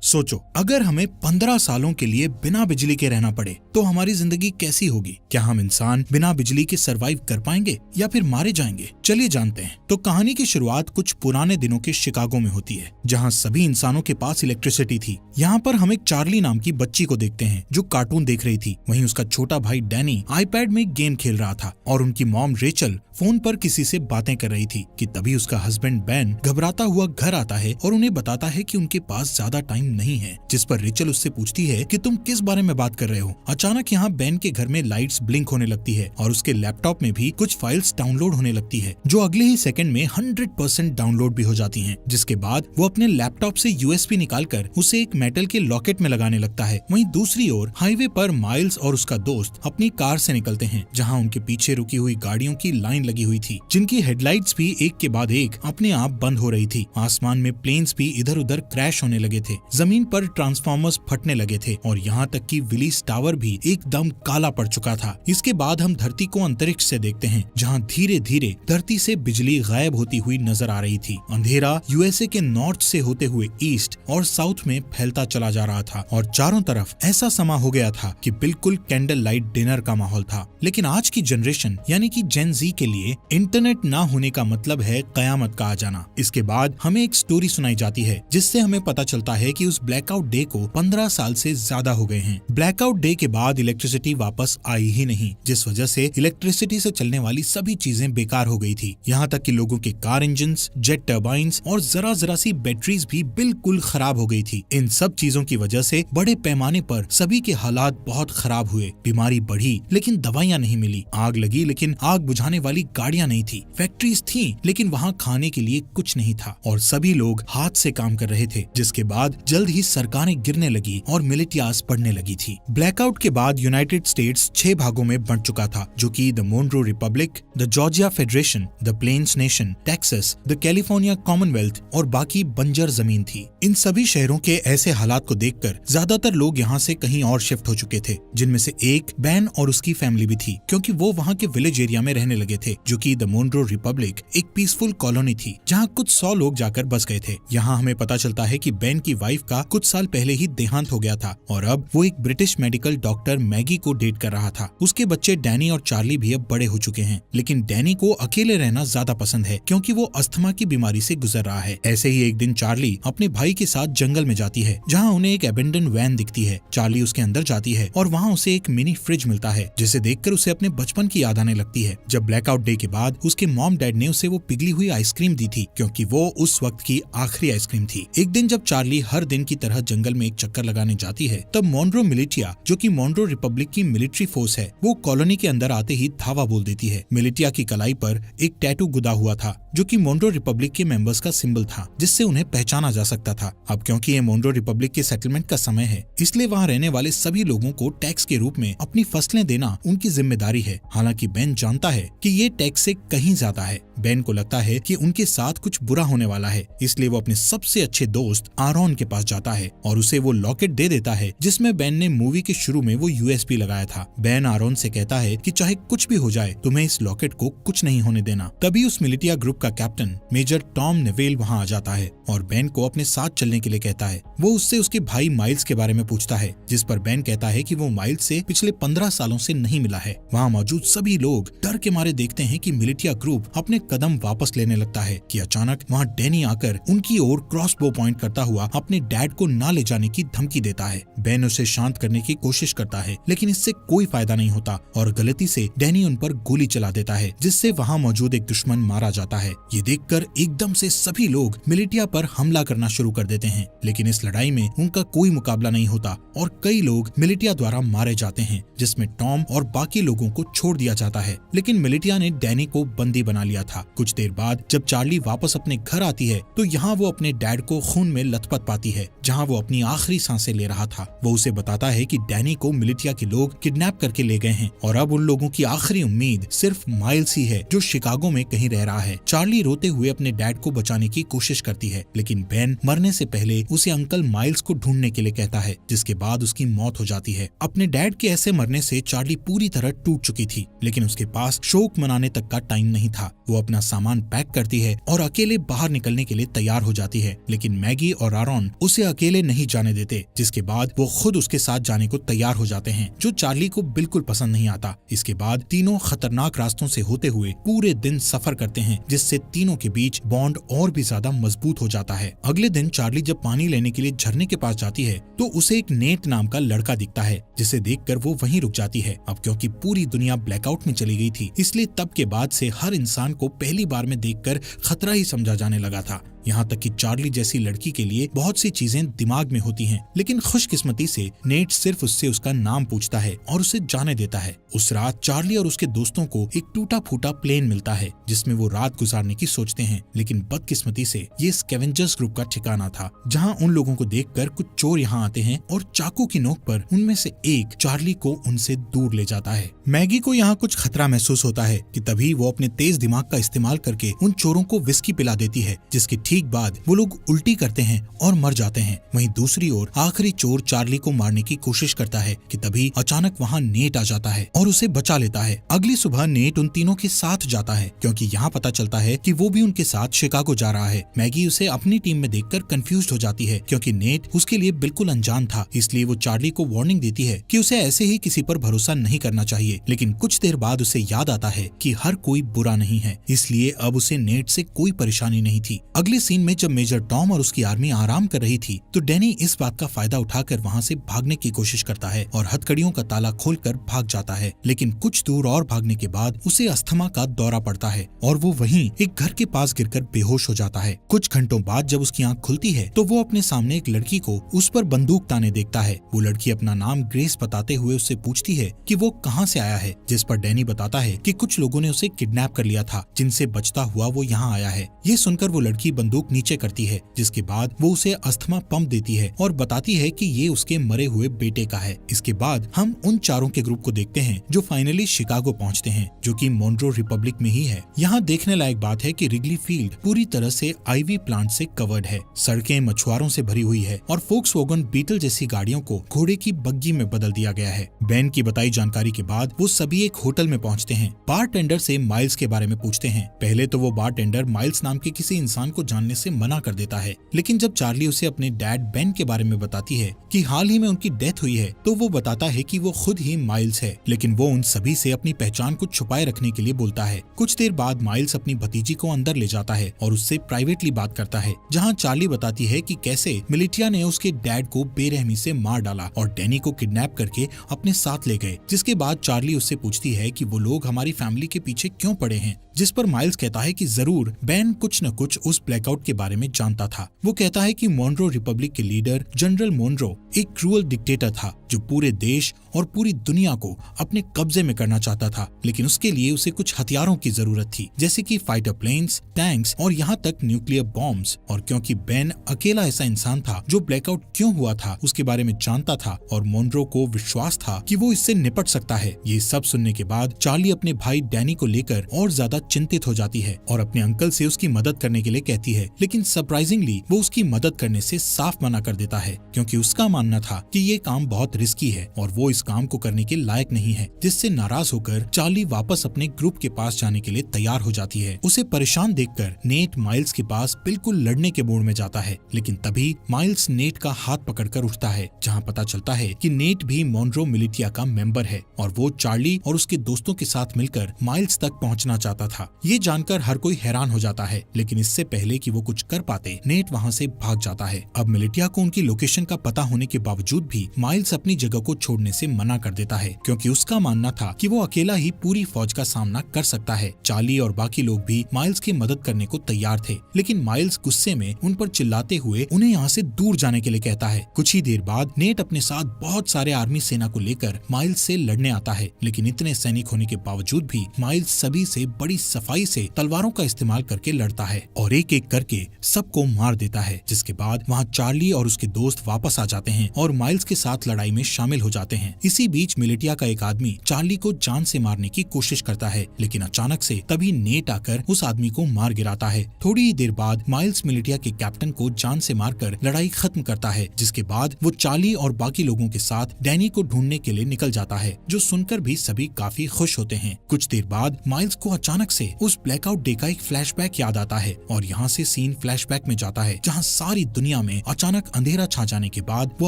सोचो, अगर हमें 15 सालों के लिए बिना बिजली के रहना पड़े तो हमारी जिंदगी कैसी होगी। क्या हम इंसान बिना बिजली के सरवाइव कर पाएंगे या फिर मारे जाएंगे? चलिए जानते हैं। तो कहानी की शुरुआत कुछ पुराने दिनों के शिकागो में होती है, जहाँ सभी इंसानों के पास इलेक्ट्रिसिटी थी। यहाँ पर हम एक चार्ली नाम की बच्ची को देखते हैं जो कार्टून देख रही थी। वहीं उसका छोटा भाई डैनी आईपैड में गेम खेल रहा था और उनकी मॉम रेचल फोन पर किसी से बातें कर रही थी कि तभी उसका हस्बैंड बेन घबराता हुआ घर आता है और उन्हें बताता है कि उनके पास ज्यादा टाइम नहीं है। जिस पर रेचल उससे पूछती है कि तुम किस बारे में बात कर रहे हो। अचानक यहाँ बेन के घर में लाइट्स ब्लिंक होने लगती है और उसके लैपटॉप में भी कुछ फाइल्स डाउनलोड होने लगती है, जो अगले ही सेकंड में 100% डाउनलोड भी हो जाती हैं। जिसके बाद वो अपने लैपटॉप से यूएसबी निकालकर उसे एक मेटल के लॉकेट में लगाने लगता है। वहीं दूसरी ओर हाईवे पर माइल्स और उसका दोस्त अपनी कार से निकलते हैं, जहाँ उनके पीछे रुकी हुई गाड़ियों की लाइन लगी हुई थी, जिनकी हेडलाइट्स भी एक के बाद एक अपने आप बंद हो रही थी। आसमान में प्लेन्स भी इधर उधर क्रैश होने लगे थे, जमीन पर ट्रांसफार्मर्स फटने लगे थे और यहाँ तक कि विलीस टावर भी एकदम काला पड़ चुका था। इसके बाद हम धरती को अंतरिक्ष से देखते हैं, जहाँ धीरे धीरे धरती से बिजली गायब होती हुई नजर आ रही थी। अंधेरा यूएसए के नॉर्थ से होते हुए ईस्ट और साउथ में फैलता चला जा रहा था और चारों तरफ ऐसा समा हो गया था कि बिल्कुल कैंडल लाइट डिनर का माहौल था। लेकिन आज की जनरेशन यानी कि जेन जी के लिए इंटरनेट ना होने का मतलब है कयामत का आ जाना। इसके बाद हमें एक स्टोरी सुनाई जाती है, जिससे हमें पता चलता है कि उस ब्लैकआउट डे को 15 साल से ज्यादा हो गए हैं। ब्लैकआउट डे के बाद इलेक्ट्रिसिटी वापस आई ही नहीं, जिस वजह से इलेक्ट्रिसिटी से चलने वाली सभी चीजें बेकार हो गई थी। यहाँ तक कि लोगों के कार इंजन्स, जेट टर्बाइन्स और जरा सी बैटरीज भी बिल्कुल खराब हो गई थी। इन सब चीजों की वजह से बड़े पैमाने पर सभी के हालात बहुत खराब हुए। बीमारी बढ़ी लेकिन दवाइयाँ नहीं मिली, आग लगी लेकिन आग बुझाने वाली गाड़ियाँ नहीं थी, फैक्ट्रीज थी लेकिन वहाँ खाने के लिए कुछ नहीं था और सभी लोग हाथ से काम कर रहे थे। जिसके बाद जल्द ही सरकारें गिरने लगी और मिलिटियास बढ़ने लगी थी। ब्लैकआउट के बाद यूनाइटेड स्टेट्स 6 भागों में बंट चुका था, जो कि the Monroe Republic, the Georgia Federation, the Plains Nation, Texas, the California Commonwealth और बाकी बंजर जमीन थी। इन सभी शहरों के ऐसे हालात को देखकर ज्यादातर लोग यहाँ से कहीं और शिफ्ट हो चुके थे, जिनमें से एक बैन और उसकी फैमिली भी थी, क्योंकि वो वहाँ के विलेज एरिया में रहने लगे थे, जो कि द मोनरो रिपब्लिक एक पीसफुल कॉलोनी थी, जहाँ कुछ 100 लोग जाकर बस गए थे। यहाँ हमें पता चलता है कि बेन की वाइफ का कुछ साल पहले ही देहांत हो गया था और अब वो एक ब्रिटिश मेडिकल डॉक्टर मैगी को डेट कर रहा था। उसके बच्चे डैनी और चार्ली भी अब बड़े हो चुके हैं, लेकिन डैनी को अकेले रहना ज्यादा पसंद है, क्योंकि वो अस्थमा की बीमारी से गुजर रहा है। ऐसे ही एक दिन चार्ली अपने भाई के साथ जंगल में जाती है, जहाँ उन्हें एक एबेंडन वैन दिखती है। चार्ली उसके अंदर जाती है और वहाँ उसे एक मिनी फ्रिज मिलता है, जिसे देखकर उसे अपने बचपन की याद आने लगती है, जब ब्लैकआउट डे के बाद उसके मॉम डैड ने उसे वो पिघली हुई आइसक्रीम दी थी, क्योंकि वो उस वक्त की आखिरी आइसक्रीम थी। एक दिन जब चार्ली हर दिन की तरह जंगल में एक चक्कर लगाने जाती है, तब मोनरो मिलिटिया, जो कि मोनरो रिपब्लिक की मिलिट्री फोर्स है, वो कॉलोनी के अंदर आते ही धावा बोल देती है। मिलिटिया की कलाई पर एक टैटू गुदा हुआ था, जो कि मोनरो रिपब्लिक के मेंबर्स का सिंबल था, जिससे उन्हें पहचाना जा सकता था। अब क्योंकि ये मोनरो रिपब्लिक के सेटलमेंट का समय है, इसलिए वहाँ रहने वाले सभी लोगों को टैक्स के रूप में अपनी फसलें देना उनकी जिम्मेदारी है। हालांकि बेन जानता है कि ये टैक्स से कहीं ज्यादा है। बेन को लगता है कि उनके साथ कुछ बुरा होने वाला है, इसलिए वो अपने सबसे अच्छे दोस्त आरोन के पास जाता है और उसे वो लॉकेट दे देता है, जिसमें बेन ने मूवी के शुरू में वो यूएसबी लगाया था। बेन आरोन से कहता है कि चाहे कुछ भी हो जाए, तुम्हें इस लॉकेट को कुछ नहीं होने देना। तभी उस मिलिटिया ग्रुप का कैप्टन मेजर टॉम नेवेल वहाँ आ जाता है और बेन को अपने साथ चलने के लिए कहता है। वो उससे उसके भाई माइल्स के बारे में पूछता है, जिस पर बेन कहता है कि वो माइल्स से पिछले 15 सालों से नहीं मिला है। वहाँ मौजूद सभी लोग डर के मारे देखते हैं कि मिलिटिया ग्रुप अपने कदम वापस लेने लगता है कि अचानक वहाँ डैनी आकर उनकी ओर क्रॉसबो पॉइंट करता हुआ अपने डैड को ना ले जाने की धमकी देता है। बेन उसे शांत करने की कोशिश करता है, लेकिन इससे कोई फायदा नहीं होता और गलती से डैनी उन पर गोली चला देता है, जिससे वहाँ मौजूद एक दुश्मन मारा जाता है। ये देखकर एकदम से सभी लोग मिलिटिया पर हमला करना शुरू कर देते हैं, लेकिन इस लड़ाई में उनका कोई मुकाबला नहीं होता और कई लोग मिलिटिया द्वारा मारे जाते हैं, जिसमें टॉम और बाकी लोगों को छोड़ दिया जाता है। लेकिन मिलिटिया ने डैनी को बंदी बना लिया था। कुछ देर बाद जब चार्ली वापस अपने घर आती है, तो यहाँ वो अपने डैड को खून में लथपथ पाती है, जहाँ वो अपनी आखिरी सांसें ले रहा था। वो उसे बताता है कि डैनी को मिलिटिया के लोग किडनैप करके ले गए हैं और अब उन लोगों की आखिरी उम्मीद सिर्फ माइल्स ही है, जो शिकागो में कहीं रह रहा है। चार्ली रोते हुए अपने डैड को बचाने की कोशिश करती है, लेकिन बेन मरने से पहले उसे अंकल माइल्स को ढूंढने के लिए कहता है, जिसके बाद उसकी मौत हो जाती है। अपने डैड के ऐसे मरने से चार्ली पूरी तरह टूट चुकी थी, लेकिन उसके पास शोक मनाने तक का टाइम नहीं था। वो अपना सामान पैक करती है और अकेले बाहर निकलने के लिए तैयार हो जाती है, लेकिन मैगी और आरोन उसे उसे अकेले नहीं जाने देते, जिसके बाद वो खुद उसके साथ जाने को तैयार हो जाते हैं, जो चार्ली को बिल्कुल पसंद नहीं आता। इसके बाद तीनों खतरनाक रास्तों से होते हुए पूरे दिन सफर करते हैं, जिससे तीनों के बीच बॉन्ड और भी ज्यादा मजबूत हो जाता है। अगले दिन चार्ली जब पानी लेने के लिए झरने के पास जाती है तो उसे एक नेट नाम का लड़का दिखता है, जिसे देखकर वो वहीं रुक जाती है। अब क्योंकि पूरी दुनिया ब्लैकआउट में चली गई थी, इसलिए तब के बाद से हर इंसान को पहली बार में देखकर खतरा ही समझा जाने लगा था। यहाँ तक कि चार्ली जैसी लड़की के लिए बहुत सी चीजें दिमाग में होती हैं, लेकिन खुशकिस्मती से नेट सिर्फ उससे उसका नाम पूछता है और उसे जाने देता है। उस रात चार्ली और उसके दोस्तों को एक टूटा फूटा प्लेन मिलता है, जिसमें वो रात गुजारने की सोचते हैं, लेकिन बदकिस्मती से ये स्कैवेंजर्स ग्रुप का ठिकाना था, जहाँ उन लोगों को देखकर कुछ चोर यहाँ आते हैं और चाकू की नोक पर उनमें से एक चार्ली को उनसे दूर ले जाता है। मैगी को यहाँ कुछ खतरा महसूस होता है कि तभी वो अपने तेज दिमाग का इस्तेमाल करके उन चोरों को विस्की पिला देती है, जिसके ठीक बाद वो लोग उल्टी करते हैं और मर जाते हैं। वहीं दूसरी ओर आखिरी चोर चार्ली को मारने की कोशिश करता है कि तभी अचानक वहाँ नेट आ जाता है और उसे बचा लेता है। अगली सुबह नेट उन तीनों के साथ जाता है, क्योंकि यहाँ पता चलता है कि वो भी उनके साथ शिकागो जा रहा है। मैगी उसे अपनी टीम में देखकर कंफ्यूज हो जाती है, क्योंकि नेट उसके लिए बिल्कुल अनजान था। इसलिए वो चार्ली को वार्निंग देती है कि उसे ऐसे ही किसी पर भरोसा नहीं करना चाहिए, लेकिन कुछ देर बाद उसे याद आता है कि हर कोई बुरा नहीं है, इसलिए अब उसे नेट से कोई परेशानी नहीं थी। अगले सीन में जब मेजर टॉम और उसकी आर्मी आराम कर रही थी तो डैनी इस बात का फायदा उठाकर वहाँ से भागने की कोशिश करता है और हथकड़ियों का ताला खोलकर भाग जाता है, लेकिन कुछ दूर और भागने के बाद उसे अस्थमा का दौरा पड़ता है और वो वहीं एक घर के पास गिरकर बेहोश हो जाता है। कुछ घंटों बाद जब उसकी आंख खुलती है तो वो अपने सामने एक लड़की को उस पर बंदूक ताने देखता है। वो लड़की अपना नाम ग्रेस बताते हुए उससे पूछती है कि वो कहाँ से आया है, जिस पर डैनी बताता है कि कुछ लोगों ने उसे किडनैप कर लिया था, जिनसे बचता हुआ वो यहाँ आया है। ये सुनकर वो लड़की बंदूक नीचे करती है, जिसके बाद वो उसे अस्थमा पंप देती है और बताती है कि ये उसके मरे हुए बेटे का है। इसके बाद हम उन चारों के ग्रुप को देखते हैं जो फाइनली शिकागो पहुंचते हैं, जो कि मोनरो रिपब्लिक में ही है। यहाँ देखने लायक बात है कि रिगली फील्ड पूरी तरह से आईवी प्लांट से कवर्ड है, सड़कें मछुआरों से भरी हुई है और फोक्सवैगन बीटल जैसी गाड़ियों को घोड़े की बग्गी में बदल दिया गया है। बेन की बताई जानकारी के बाद वो सभी एक होटल में पहुंचते हैं। बारटेंडर से माइल्स के बारे में पूछते हैं। पहले तो वो बारटेंडर माइल्स नाम के किसी इंसान को जानने से मना कर देता है, लेकिन जब चार्ली उसे अपने डैड बेन के बारे में बताती है कि हाल ही में उनकी डेथ हुई है, तो वो बताता है कि वो खुद ही माइल्स है, लेकिन वो उन सभी से अपनी पहचान को छुपाए रखने के लिए बोलता है। कुछ देर बाद माइल्स अपनी भतीजी को अंदर ले जाता है और उससे प्राइवेटली बात करता है, जहाँ चार्ली बताती है कि कैसे मिलिटिया ने उसके डैड को बेरहमी से मार डाला और डैनी को किडनैप करके अपने साथ ले गए। जिसके बाद चार्ली उससे पूछती है कि वो लोग हमारी फैमिली के पीछे क्यों पड़े हैं, जिस पर माइल्स कहता है कि जरूर बेन कुछ न कुछ उस ब्लैकआउट के बारे में जानता था। वो कहता है कि मोनरो रिपब्लिक के लीडर जनरल मोनरो एक क्रूअल डिक्टेटर था, जो पूरे देश और पूरी दुनिया को अपने कब्जे में करना चाहता था, लेकिन उसके लिए उसे कुछ हथियारों की जरूरत थी, जैसे कि फाइटर प्लेन्स, टैंक्स और यहाँ तक न्यूक्लियर बॉम्ब्स। और क्योंकि बेन अकेला ऐसा इंसान था जो ब्लैकआउट क्यों हुआ था उसके बारे में जानता था और मोनरो को विश्वास था कि वो इससे निपट सकता है। ये सब सुनने के बाद चार्ली अपने भाई डैनी को लेकर और ज्यादा चिंतित हो जाती है और अपने अंकल से उसकी मदद करने के लिए कहती है, लेकिन सरप्राइजिंगली वो उसकी मदद करने से साफ मना कर देता है, क्योंकि उसका मानना था कि ये काम बहुत रिस्की है और वो इस काम को करने के लायक नहीं है। जिससे नाराज होकर चार्ली वापस अपने ग्रुप के पास जाने के लिए तैयार हो जाती है। उसे परेशान देखकर नेट माइल्स के पास बिल्कुल लड़ने के मूड में जाता है, लेकिन तभी माइल्स नेट का हाथ पकड़कर उठता है, जहाँ पता चलता है कि नेट भी मोनरो मिलिटिया का मेंबर है और वो चार्ली और उसके दोस्तों के साथ मिलकर माइल्स तक पहुँचना चाहता था। ये जानकर हर कोई हैरान हो जाता है, लेकिन इससे पहले कि वो कुछ कर पाते नेट वहाँ से भाग जाता है। अब मिलिटिया को उनकी लोकेशन का पता होने के बावजूद भी माइल्स अपनी जगह को छोड़ने से मना कर देता है, क्योंकि उसका मानना था कि वो अकेला ही पूरी फौज का सामना कर सकता है। चार्ली और बाकी लोग भी माइल्स की मदद करने को तैयार थे, लेकिन माइल्स गुस्से में उन पर चिल्लाते हुए उन्हें यहाँ से दूर जाने के लिए कहता है। कुछ ही देर बाद नेट अपने साथ बहुत सारे आर्मी सेना को लेकर माइल्स से लड़ने आता है, लेकिन इतने सैनिक होने के बावजूद भी माइल्स सभी से बड़ी सफाई से तलवारों का इस्तेमाल करके लड़ता है और एक एक करके सबको मार देता है। जिसके बाद वहाँ चार्ली और उसके दोस्त वापस आ जाते हैं और माइल्स के साथ लड़ाई में शामिल हो जाते हैं। इसी बीच मिलिटिया का एक आदमी चार्ली को जान से मारने की कोशिश करता है, लेकिन अचानक से तभी नेट आकर उस आदमी को मार गिराता है। थोड़ी ही देर बाद माइल्स मिलिटिया के कैप्टन को जान से मारकर लड़ाई खत्म करता है, जिसके बाद वो चार्ली और बाकी लोगों के साथ डैनी को ढूंढने के लिए निकल जाता है, जो सुनकर भी सभी काफी खुश होते हैं। कुछ देर बाद माइल्स को अचानक से उस ब्लैकआउट डे का एक फ्लैशबैक याद आता है और यहाँ से सीन फ्लैशबैक में जाता है जहाँ सारी दुनिया में अचानक अंधेरा छा जाने के बाद वो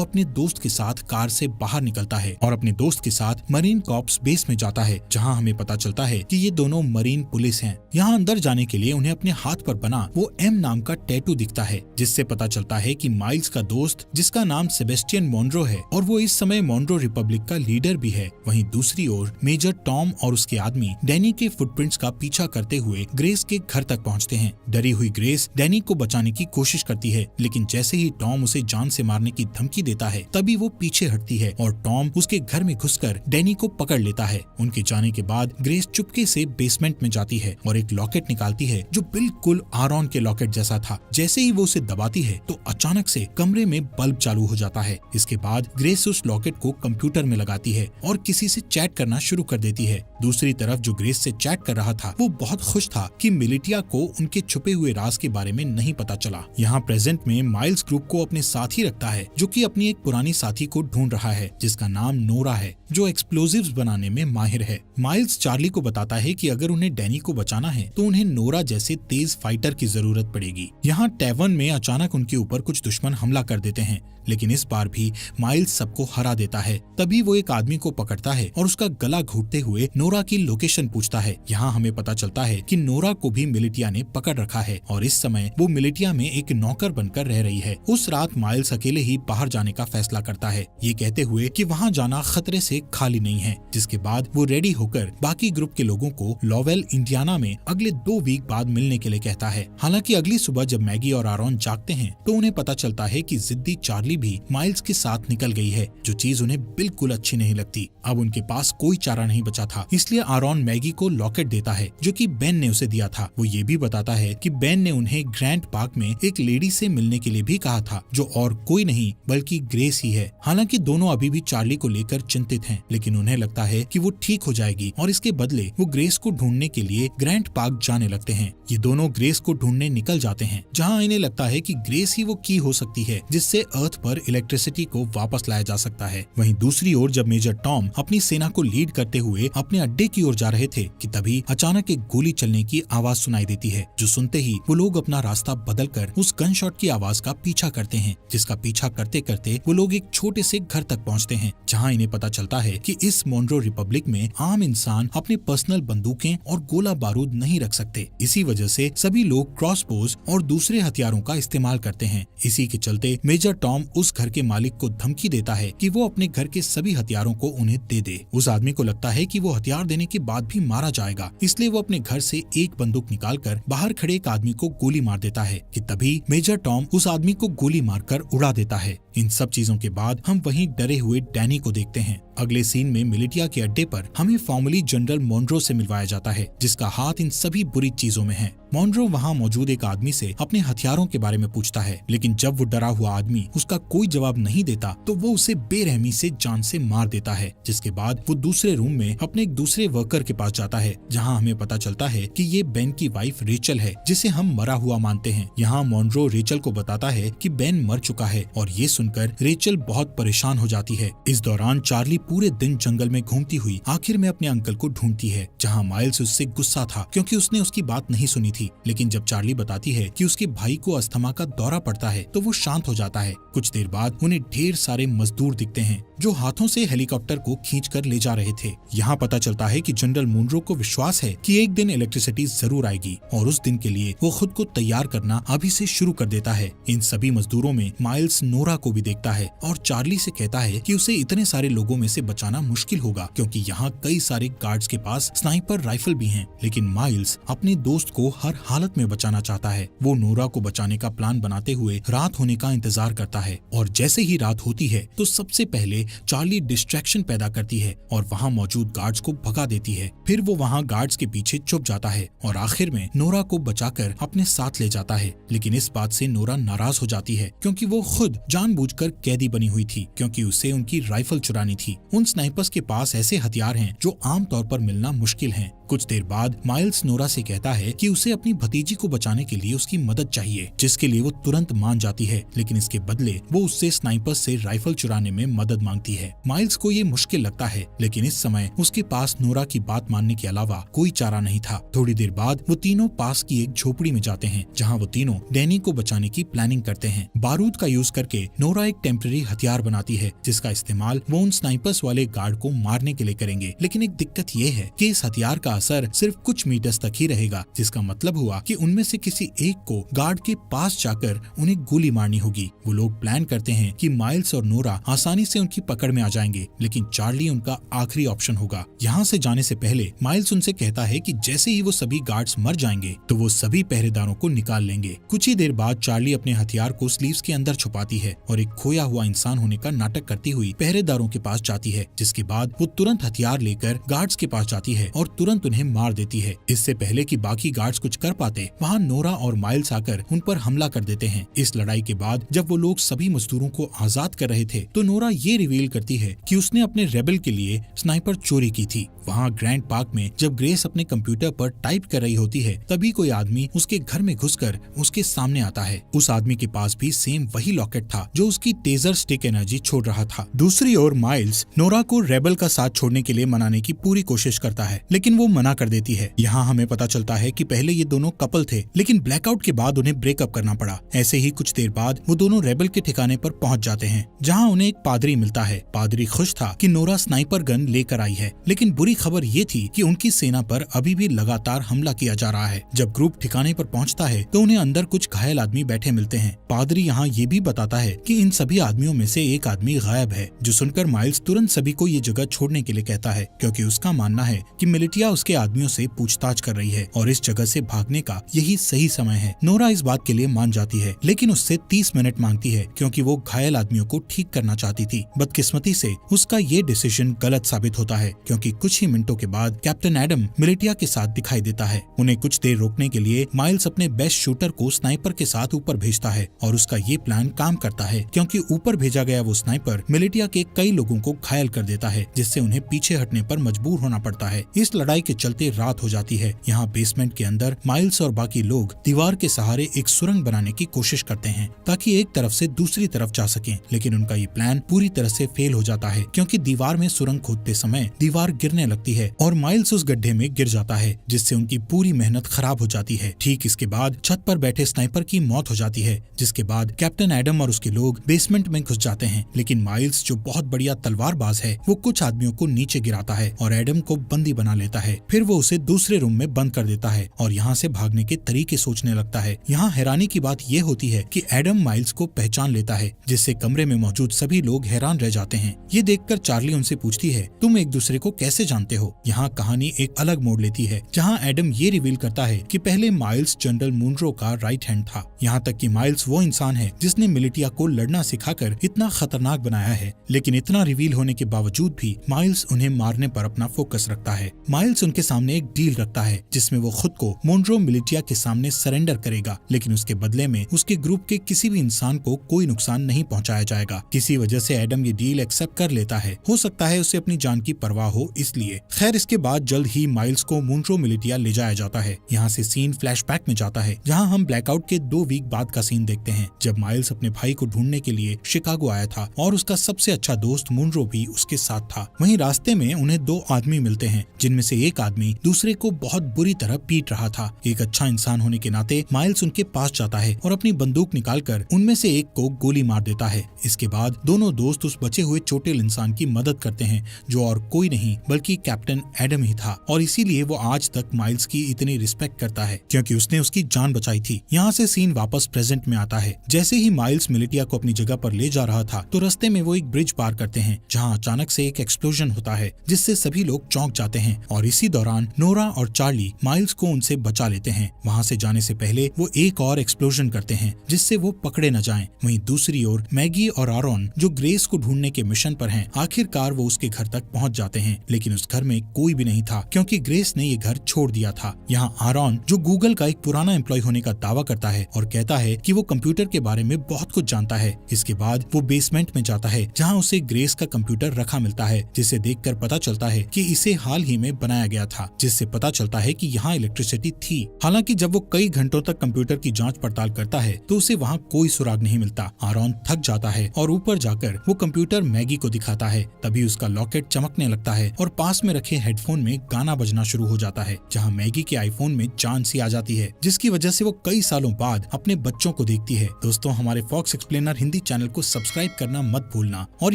अपने दोस्त के साथ कार से बाहर निकलता है और अपने दोस्त के साथ मरीन कॉर्प्स बेस में जाता है, जहाँ हमें पता चलता है कि ये दोनों मरीन पुलिस हैं। यहाँ अंदर जाने के लिए उन्हें अपने हाथ पर बना वो एम नाम का टैटू दिखता है, जिससे पता चलता है कि माइल्स का दोस्त, जिसका नाम सेबेस्टियन मॉन्रो है और वो इस समय मॉन्रो रिपब्लिक का लीडर भी है। वहीं दूसरी ओर मेजर टॉम और उसके आदमी डैनी के फुटप्रिंट्स का पीछा करते हुए ग्रेस के घर तक पहुँचते हैं। डरी हुई ग्रेस डैनी को बचाने की कोशिश करती है, लेकिन जैसे ही टॉम उसे जान से मारने की धमकी देता है तभी वो पीछे हटती है और टॉम उसके घर में घुसकर डैनी को पकड़ लेता है। उनके जाने के बाद ग्रेस चुपके से बेसमेंट में जाती है और एक लॉकेट निकालती है जो बिल्कुल आरॉन के लॉकेट जैसा था। जैसे ही वो उसे दबाती है तो अचानक से कमरे में बल्ब चालू हो जाता है। इसके बाद ग्रेस उस लॉकेट को कंप्यूटर में लगाती है और किसी से चैट करना शुरू कर देती है। दूसरी तरफ जो ग्रेस से चैट कर रहा था वो बहुत खुश था कि मिलिटिया को उनके छुपे हुए राज के बारे में नहीं पता चला। यहाँ प्रेजेंट में माइल्स ग्रुप को अपने साथ ही रखता है, जो कि अपनी एक पुरानी साथी को ढूंढ रहा है जिसका नाम नोरा है, जो एक्सप्लोजिव्स बनाने में माहिर है। माइल्स चार्ली को बताता है कि अगर उन्हें डैनी को बचाना है तो उन्हें नोरा जैसे तेज फाइटर की जरूरत पड़ेगी। यहाँ टैवर्न में अचानक उनके ऊपर कुछ दुश्मन हमला कर देते हैं, लेकिन इस बार भी माइल्स सबको हरा देता है। तभी वो एक आदमी को पकड़ता है और उसका गला घोटते हुए नोरा की लोकेशन पूछता है। यहाँ हमें पता चलता है कि नोरा को भी मिलिटिया ने पकड़ रखा है और इस समय वो मिलिटिया में एक नौकर बनकर रह रही है। उस रात माइल्स अकेले ही बाहर जाने का फैसला करता है, ये कहते हुए कि वहाँ जाना खतरे से खाली नहीं है। जिसके बाद वो रेडी होकर बाकी ग्रुप के लोगों को लॉवेल इंडियाना में अगले 2 वीक बाद मिलने के लिए कहता है। हालांकि अगली सुबह जब मैगी और आरॉन जागते हैं तो उन्हें पता चलता है कि जिद्दी चार्ली भी माइल्स के साथ निकल गई है, जो चीज उन्हें बिल्कुल अच्छी नहीं लगती। अब उनके पास कोई चारा नहीं बचा था, इसलिए आरॉन मैगी को लॉकेट देता है जो कि बेन ने उसे दिया था। वो ये भी बताता है कि बेन ने उन्हें ग्रैंड पार्क में एक लेडी से मिलने के लिए भी कहा था, जो और कोई नहीं बल्कि ग्रेस ही है। हालांकि दोनों अभी भी चार्ली को लेकर चिंतित हैं, लेकिन उन्हें लगता है कि वो ठीक हो जाएगी और इसके बदले वो ग्रेस को ढूंढने के लिए ग्रैंड पार्क जाने लगते हैं। ये दोनों ग्रेस को ढूंढने निकल जाते हैं, जहाँ इन्हें लगता है कि ग्रेस ही वो की हो सकती है जिससे अर्थ पर इलेक्ट्रिसिटी को वापस लाया जा सकता है। वहीं दूसरी ओर जब मेजर टॉम अपनी सेना को लीड करते हुए अपने अड्डे की ओर जा रहे थे कि तभी अचानक एक गोली चलने की आवाज सुनाई देती है, जो सुनते ही वो लोग अपना रास्ता बदलकर उस गन शॉट की आवाज का पीछा करते हैं, जिसका पीछा करते करते वो लोग एक छोटे से घर तक पहुंचते हैं, जहां इन्हें पता चलता है कि इस मॉन्रो रिपब्लिक में आम इंसान अपने पर्सनल बंदूकें और गोला बारूद नहीं रख सकते। इसी वजह से सभी लोग क्रॉसबोज और दूसरे हथियारों का इस्तेमाल करते हैं। इसी के चलते मेजर टॉम उस घर के मालिक को धमकी देता है कि वो अपने घर के सभी हथियारों को उन्हें दे दे। उस आदमी को लगता है कि वो हथियार देने के बाद भी मारा जाएगा, इसलिए वो अपने घर से एक बंदूक निकालकर बाहर खड़े एक आदमी को गोली मार देता है कि तभी मेजर टॉम उस आदमी को गोली मारकर उड़ा देता है। इन सब चीजों के बाद हम वहीं डरे हुए डैनी को देखते हैं। अगले सीन में मिलिटिया के अड्डे पर हमें फॉर्मली जनरल मॉन्रो से मिलवाया जाता है, जिसका हाथ इन सभी बुरी चीजों में है। मॉन्रो वहाँ मौजूद एक आदमी से अपने हथियारों के बारे में पूछता है, लेकिन जब वो डरा हुआ आदमी उसका कोई जवाब नहीं देता तो वो उसे बेरहमी से जान से मार देता है। जिसके बाद वो दूसरे रूम में अपने एक दूसरे वर्कर के पास जाता है, जहाँ हमें पता चलता है कि ये बेन की वाइफ रेचल है, जिसे हम मरा हुआ मानते हैं। यहाँ मॉन्रो रेचल को बताता है कि बेन मर चुका है और ये सुनकर रेचल बहुत परेशान हो जाती है। इस दौरान चार्ली पूरे दिन जंगल में घूमती हुई आखिर में अपने अंकल को ढूंढती है, जहाँ माइल्स उससे गुस्सा था क्योंकि उसने उसकी बात नहीं सुनी थी। लेकिन जब चार्ली बताती है कि उसके भाई को अस्थमा का दौरा पड़ता है तो वो शांत हो जाता है। कुछ देर बाद उन्हें ढेर सारे मजदूर दिखते हैं जो हाथों से हेलीकॉप्टर को खींचकर ले जा रहे थे। यहाँ पता चलता है कि जनरल मॉन्रो को विश्वास है कि एक दिन इलेक्ट्रिसिटी जरूर आएगी और उस दिन के लिए वो खुद को तैयार करना अभी से शुरू कर देता है। इन सभी मजदूरों में माइल्स नोरा को भी देखता है और चार्ली से कहता है कि उसे इतने सारे लोगों में से बचाना मुश्किल होगा, क्योंकि यहाँ कई सारे गार्ड्स के पास स्नाइपर राइफल भी हैं। लेकिन माइल्स अपने दोस्त को हर हालत में बचाना चाहता है। वो नोरा को बचाने का प्लान बनाते हुए रात होने का इंतजार करता है और जैसे ही रात होती है तो सबसे पहले चार्ली डिस्ट्रैक्शन पैदा करती है और वहाँ मौजूद गार्ड्स को भगा देती है। फिर वो वहाँ गार्ड्स के पीछे छुप जाता है और आखिर में नोरा को बचाकर अपने साथ ले जाता है। लेकिन इस बात से नोरा नाराज हो जाती है क्योंकि वो खुद जानबूझकर कैदी बनी हुई थी, क्योंकि उसे उनकी राइफल चुरानी थी। उन स्नाइपर्स के पास ऐसे हथियार हैं जो आमतौर पर मिलना मुश्किल हैं। कुछ देर बाद माइल्स नोरा से कहता है कि उसे अपनी भतीजी को बचाने के लिए उसकी मदद चाहिए, जिसके लिए वो तुरंत मान जाती है, लेकिन इसके बदले वो उससे स्नाइपर से राइफल चुराने में मदद मांगती है। माइल्स को ये मुश्किल लगता है, लेकिन इस समय उसके पास नोरा की बात मानने के अलावा कोई चारा नहीं था। थोड़ी देर बाद वो तीनों पास की एक झोपड़ी में जाते हैं, जहाँ वो तीनों डैनी को बचाने की प्लानिंग करते हैं। बारूद का यूज करके नोरा एक टेम्पररी हथियार बनाती है, जिसका इस्तेमाल वो उन स्नाइपर्स वाले गार्ड को मारने के लिए करेंगे। लेकिन एक दिक्कत ये है कि इस हथियार का असर सिर्फ कुछ मीटर्स तक ही रहेगा, जिसका मतलब हुआ कि उनमें से किसी एक को गार्ड के पास जाकर उन्हें गोली मारनी होगी। वो लोग प्लान करते हैं कि माइल्स और नोरा आसानी से उनकी पकड़ में आ जाएंगे, लेकिन चार्ली उनका आखिरी ऑप्शन होगा। यहाँ से जाने से पहले माइल्स उनसे कहता है कि जैसे ही वो सभी गार्ड्स मर जाएंगे तो वो सभी पहरेदारों को निकाल लेंगे। कुछ ही देर बाद चार्ली अपने हथियार को स्लीव्स के अंदर छुपाती है और एक खोया हुआ इंसान होने का नाटक करती हुई पहरेदारों के पास जाती है, जिसके बाद वो तुरंत हथियार लेकर गार्ड्स के पास जाती है और तुरंत उन्हें मार देती है। इससे पहले कि बाकी गार्ड्स कुछ कर पाते, वहाँ नोरा और माइल्स आकर उन पर हमला कर देते हैं। इस लड़ाई के बाद जब वो लोग सभी मजदूरों को आजाद कर रहे थे तो नोरा ये रिवील करती है कि उसने अपने रेबल के लिए स्नाइपर चोरी की थी। वहाँ ग्रैंड पार्क में जब ग्रेस अपने कंप्यूटर पर टाइप कर रही होती है, तभी कोई आदमी उसके घर में घुसकर उसके सामने आता है। उस आदमी के पास भी सेम वही लॉकेट था जो उसकी टेजर स्टिक एनर्जी छोड़ रहा था। दूसरी ओर माइल्स नोरा को रेबल का साथ छोड़ने के लिए मनाने की पूरी कोशिश करता है, लेकिन वो मना कर देती है। यहाँ हमें पता चलता है कि पहले ये दोनों कपल थे, लेकिन ब्लैकआउट के बाद उन्हें ब्रेकअप करना पड़ा। ऐसे ही कुछ देर बाद वो दोनों रेबल के ठिकाने पर पहुँच जाते हैं, जहाँ उन्हें एक पादरी मिलता है। पादरी खुश था कि नोरा स्नाइपर गन लेकर आई है, लेकिन बुरी खबर ये थी कि उनकी सेना पर अभी भी लगातार हमला किया जा रहा है। जब ग्रुप ठिकाने पर पहुंचता है तो उन्हें अंदर कुछ घायल आदमी बैठे मिलते हैं। पादरी यहाँ ये भी बताता है कि इन सभी आदमियों में से एक आदमी गायब है, जो सुनकर माइल्स तुरंत सभी को ये जगह छोड़ने के लिए कहता है, क्योंकि उसका मानना है कि मिलिटिया उसके आदमियों से पूछताछ कर रही है और इस जगह से भागने का यही सही समय है। नोरा इस बात के लिए मान जाती है, लेकिन उससे 30 मिनट मांगती है, क्योंकि वो घायल आदमियों को ठीक करना चाहती थी। बदकिस्मती से उसका ये डिसीजन गलत साबित होता है, क्योंकि कुछ ही मिनटों के बाद कैप्टन एडम मिलिटिया के साथ दिखाई देता है। उन्हें कुछ देर रोकने के लिए माइल्स अपने बेस्ट शूटर को स्नाइपर के साथ ऊपर भेजता है और उसका ये प्लान काम करता है, क्योंकि ऊपर भेजा गया वो स्नाइपर मिलिटिया के कई लोगों को घायल कर देता है, जिससे उन्हें पीछे हटने पर मजबूर होना पड़ता है। इस लड़ाई के चलते रात हो जाती है। यहाँ बेसमेंट के अंदर माइल्स और बाकी लोग दीवार के सहारे एक सुरंग बनाने की कोशिश करते हैं ताकि एक तरफ से दूसरी तरफ जा सकें, लेकिन उनका ये प्लान पूरी तरह से फेल हो जाता है, क्योंकि दीवार में सुरंग खोदते समय दीवार गिरने लगती है और माइल्स उस गड्ढे में गिर जाता है, जिससे उनकी पूरी मेहनत खराब हो जाती है। ठीक इसके बाद छत पर बैठे स्नाइपर की मौत हो जाती है, जिसके बाद कैप्टन एडम और उसके लोग बेसमेंट में घुस जाते हैं। लेकिन माइल्स, जो बहुत बढ़िया तलवारबाज है, वो कुछ आदमियों को नीचे गिराता है और एडम को बंदी बना लेता है। फिर वो उसे दूसरे रूम में बंद कर देता है और यहाँ से भागने के तरीके सोचने लगता है। यहाँ हैरानी की बात ये होती है कि एडम माइल्स को पहचान लेता है, जिससे कमरे में मौजूद सभी लोग हैरान रह जाते हैं। ये देखकर चार्ली उनसे पूछती है, तुम एक दूसरे को कैसे जानते हो? यहाँ कहानी एक अलग मोड़ लेती है, जहाँ एडम ये रिवील करता है कि पहले माइल्स जनरल मुनरो का राइट हैंड था। यहाँ तक कि माइल्स वो इंसान है जिसने मिलिटिया को लड़ना सिखाकर इतना खतरनाक बनाया है। लेकिन इतना रिवील होने के बावजूद भी माइल्स उन्हें मारने पर अपना फोकस रखता है। माइल्स उनके सामने एक डील रखता है, जिसमें वो खुद को मुनरो मिलिटिया के सामने सरेंडर करेगा, लेकिन उसके बदले में उसके ग्रुप के किसी भी इंसान को कोई नुकसान नहीं पहुँचाया जाएगा। किसी वजह से एडम ये डील एक्सेप्ट कर लेता है। हो सकता है उसे अपनी जान की परवाह हो इसलिए। खैर, इसके बाद जल्द ही माइल्स को मुनरो मिलिटिया ले जाया जाता है। यहाँ से सीन फ्लैशबैक में जाता है, जहाँ हम ब्लैकआउट के 2 वीक बाद का सीन देखते हैं, जब माइल्स अपने भाई को ढूंढने के लिए शिकागो आया था और उसका सबसे अच्छा दोस्त मुनरो भी उसके साथ था। वहीं रास्ते में उन्हें 2 आदमी मिलते हैं, जिनमें से एक आदमी दूसरे को बहुत बुरी तरह पीट रहा था। एक अच्छा इंसान होने के नाते माइल्स उनके पास जाता है और अपनी बंदूक निकालकर उनमें से एक को गोली मार देता है। इसके बाद दोनों दोस्त उस बचे हुए चोटिल इंसान की मदद करते हैं, जो और कोई नहीं बल्कि कैप्टन एडम ही था, और इसीलिए वो आज तक माइल्स की इतनी रिस्पेक्ट करता है, क्योंकि उसने उसकी जान बचाई थी। यहाँ से सीन वापस प्रेजेंट में आता है। जैसे ही माइल्स मिलिटिया को अपनी जगह पर ले जा रहा था, तो रास्ते में वो एक ब्रिज पार करते हैं, जहाँ अचानक से एक एक्सप्लोजन होता है, जिससे सभी लोग चौंक जाते हैं। और इसी दौरान नोरा और चार्ली माइल्स को उनसे बचा लेते हैं। वहाँ से जाने से पहले वो एक और एक्सप्लोजन करते हैं, जिससे वो पकड़े न जाएं। वहीं दूसरी ओर मैगी और आरोन, जो ग्रेस को ढूंढने के मिशन पर हैं, आखिरकार वो उसके घर तक पहुँच जाते हैं, लेकिन उस घर में कोई भी नहीं था, क्योंकि ग्रेस ने ये घर छोड़ दिया था। यहाँ आरोन, जो गूगल का एक पुराना एम्प्लॉय होने का दावा करता है और कहता है कि वो कंप्यूटर के बारे में बहुत कुछ जानता है। इसके बाद वो बेसमेंट में जाता है, जहाँ उसे ग्रेस का कंप्यूटर रखा मिलता है, जिसे देखकर पता चलता है कि इसे हाल ही में बनाया गया गया था, जिससे पता चलता है कि यहाँ इलेक्ट्रिसिटी थी। हालांकि जब वो कई घंटों तक कंप्यूटर की जांच पड़ताल करता है तो उसे वहाँ कोई सुराग नहीं मिलता। आरॉन थक जाता है और ऊपर जाकर वो कंप्यूटर मैगी को दिखाता है। तभी उसका लॉकेट चमकने लगता है और पास में रखे हेडफोन में गाना बजना शुरू हो जाता है, जहाँ मैगी के आईफोन में जान सी आ जाती है, जिसकी वजह से वो कई सालों बाद अपने बच्चों को देखती है। दोस्तों, हमारे फॉक्स एक्सप्लेनर हिंदी चैनल को सब्सक्राइब करना मत भूलना। और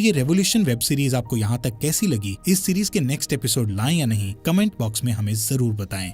ये रेवोल्यूशन वेब सीरीज आपको यहाँ तक कैसी लगी, इस सीरीज के नेक्स्ट एपिसोड लाएं या नहीं, कमेंट बॉक्स में हमें जरूर बताएं।